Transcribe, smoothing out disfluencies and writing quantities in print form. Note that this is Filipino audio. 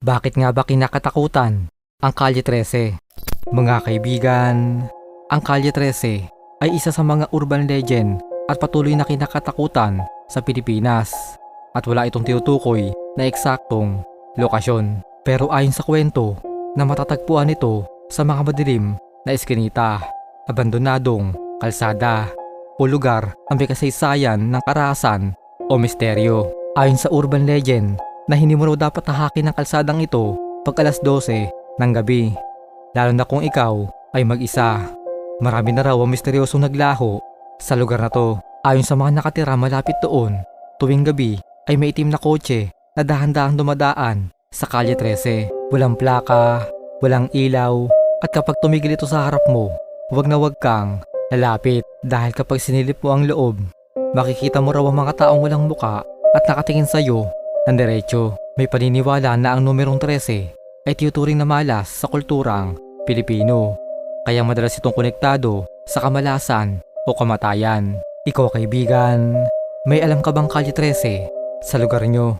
Bakit nga ba kinakatakutan ang Kalye 13? Mga kaibigan, ang Kalye 13 ay isa sa mga urban legend at patuloy na kinakatakutan sa Pilipinas at wala itong tinutukoy na eksaktong lokasyon. Pero ayon sa kwento na matatagpuan ito sa mga madilim na eskinita, abandonadong kalsada o lugar ang may kasaysayan ng karahasan o misteryo. Ayon sa urban legend na hindi mo raw dapat hahakin ng kalsadang ito pag alas 12 ng gabi, lalo na kung ikaw ay mag-isa. Marami na raw ang misteryosong naglaho sa lugar na to. Ayon sa mga nakatira malapit doon, tuwing gabi ay may itim na kotse na dahan-dahang dumadaan sa Kalye 13. Walang plaka, walang ilaw, at kapag tumigil ito sa harap mo, huwag na huwag kang lalapit dahil kapag sinilip mo ang loob, makikita mo raw ang mga taong walang muka at nakatingin sa iyo ng diretso. May paniniwala na ang numerong 13 ay tinuturing na malas sa kulturang Pilipino, kaya madalas itong konektado sa kamalasan o kamatayan. Ikaw kaibigan, may alam ka bang Kalye 13 sa lugar nyo?